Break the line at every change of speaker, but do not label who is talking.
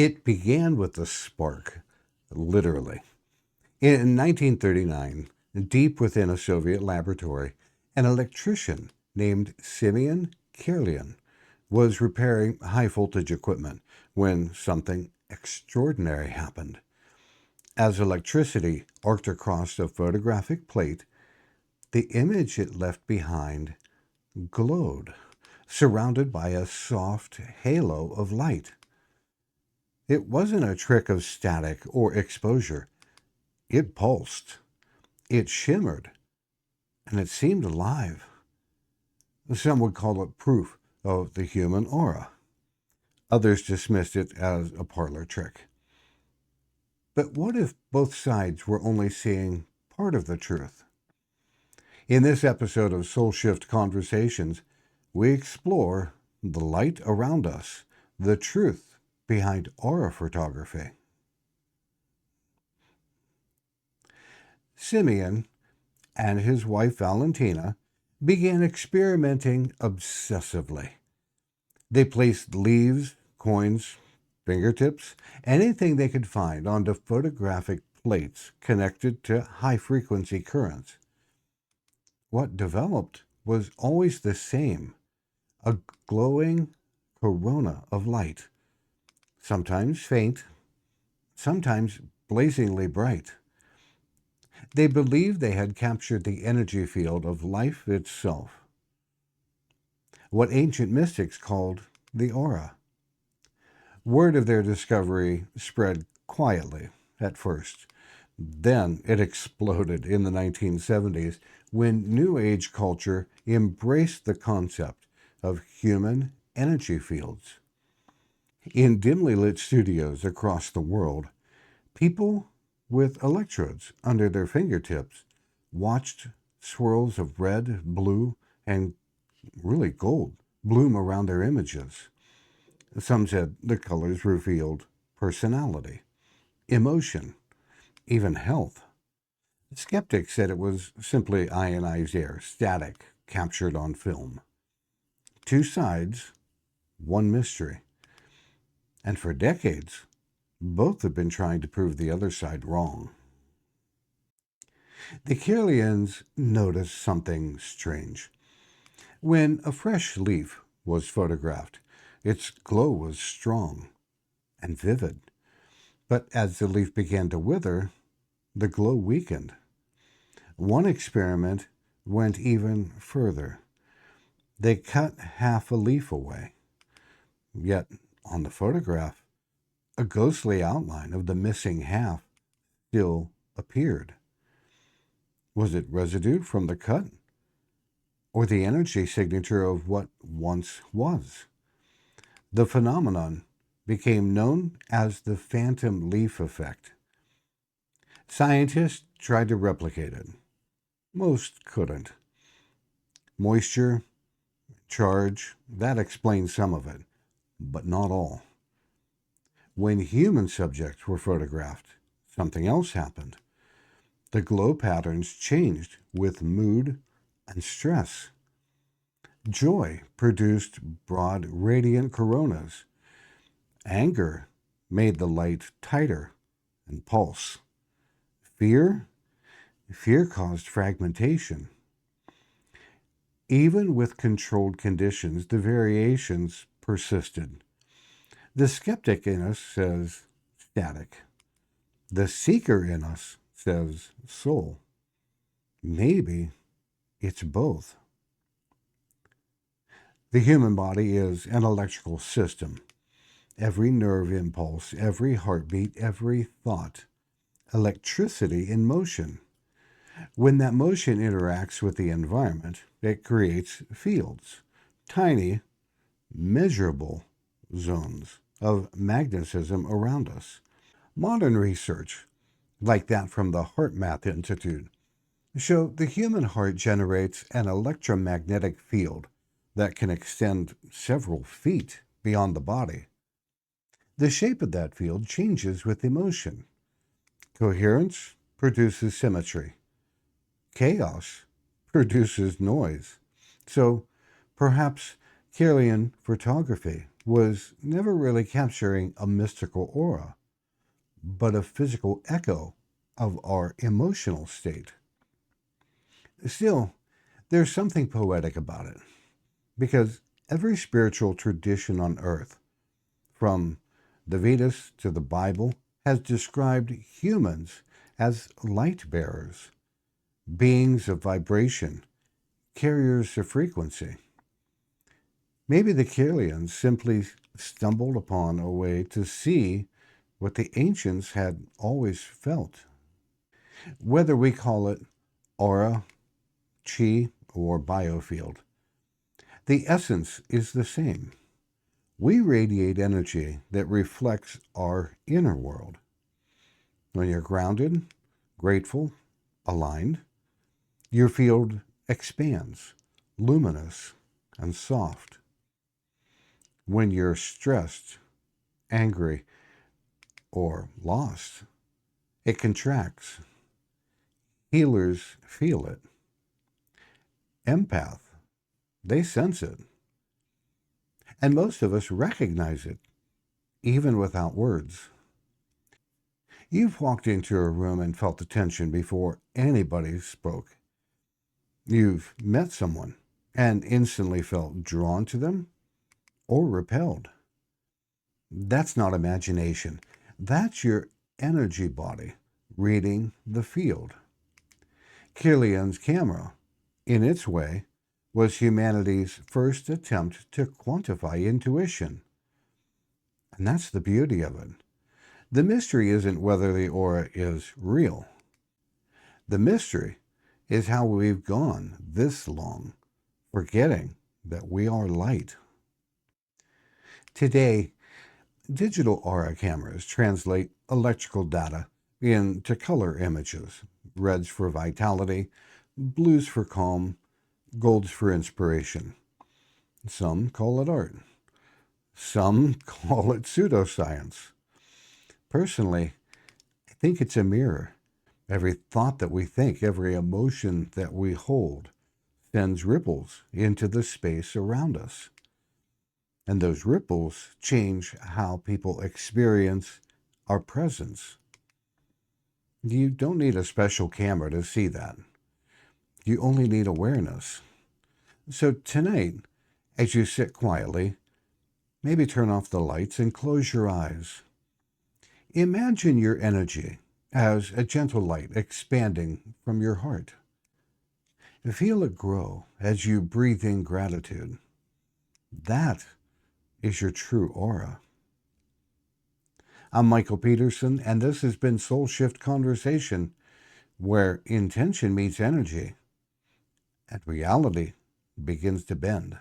It began with a spark, literally. In 1939, deep within a Soviet laboratory, an electrician named Simeon Kirlian was repairing high voltage equipment when something extraordinary happened. As electricity arced across a photographic plate, the image it left behind glowed, surrounded by a soft halo of light. It wasn't a trick of static or exposure. It pulsed, it shimmered, and it seemed alive. Some would call it proof of the human aura. Others dismissed it as a parlor trick. But what if both sides were only seeing part of the truth? In this episode of SoulShift Conversations, we explore the light around us, the truth behind aura photography. Simeon and his wife Valentina began experimenting obsessively. They placed leaves, coins, fingertips, anything they could find onto photographic plates connected to high-frequency currents. What developed was always the same, a glowing corona of light, sometimes faint, sometimes blazingly bright. They believed they had captured the energy field of life itself, what ancient mystics called the aura. Word of their discovery spread quietly at first. Then it exploded in the 1970s when New Age culture embraced the concept of human energy fields. In dimly lit studios across the world, people with electrodes under their fingertips watched swirls of red, blue, and really gold bloom around their images. Some said the colors revealed personality, emotion, even health. Skeptics said it was simply ionized air, static, captured on film. Two sides, one mystery. And for decades, both have been trying to prove the other side wrong. The Kirlians noticed something strange. When a fresh leaf was photographed, its glow was strong and vivid. But as the leaf began to wither, the glow weakened. One experiment went even further. They cut half a leaf away. Yet, on the photograph, a ghostly outline of the missing half still appeared. Was it residue from the cut? Or the energy signature of what once was? The phenomenon became known as the phantom leaf effect. Scientists tried to replicate it. Most couldn't. Moisture, charge, that explains some of it, but not all. When human subjects were photographed, something else happened. The glow patterns changed with mood and stress. Joy produced broad, radiant coronas. Anger made the light tighter and pulse. Fear caused fragmentation. Even with controlled conditions, the variations persisted. The skeptic in us says static. The seeker in us says soul. Maybe it's both. The human body is an electrical system. Every nerve impulse, every heartbeat, every thought. Electricity in motion. When that motion interacts with the environment, it creates fields, tiny, measurable zones of magnetism around us. Modern research, like that from the HeartMath Institute, show the human heart generates an electromagnetic field that can extend several feet beyond the body. The shape of that field changes with emotion. Coherence produces symmetry. Chaos produces noise. So perhaps Kirlian photography was never really capturing a mystical aura, but a physical echo of our emotional state. Still, there's something poetic about it, because every spiritual tradition on earth, from the Vedas to the Bible, has described humans as light bearers, beings of vibration, carriers of frequency. Maybe the Kailians simply stumbled upon a way to see what the ancients had always felt. Whether we call it aura, chi, or biofield, the essence is the same. We radiate energy that reflects our inner world. When you're grounded, grateful, aligned, your field expands, luminous and soft. When you're stressed, angry, or lost, it contracts. Healers feel it. Empath, they sense it. And most of us recognize it, even without words. You've walked into a room and felt the tension before anybody spoke. You've met someone and instantly felt drawn to them or repelled. That's not imagination. That's your energy body reading the field. Killian's camera, in its way, was humanity's first attempt to quantify intuition. And that's the beauty of it. The mystery isn't whether the aura is real. The mystery is how we've gone this long, forgetting that we are light. Today, digital aura cameras translate electrical data into color images: reds for vitality, blues for calm, golds for inspiration. Some call it art. Some call it pseudoscience. Personally, I think it's a mirror. Every thought that we think, every emotion that we hold, sends ripples into the space around us. And those ripples change how people experience our presence. You don't need a special camera to see that. You only need awareness. So tonight, as you sit quietly, maybe turn off the lights and close your eyes. Imagine your energy as a gentle light expanding from your heart. Feel it grow as you breathe in gratitude. That is your true aura. I'm Michael Peterson, and this has been SoulShift Conversation, where intention meets energy and reality begins to bend.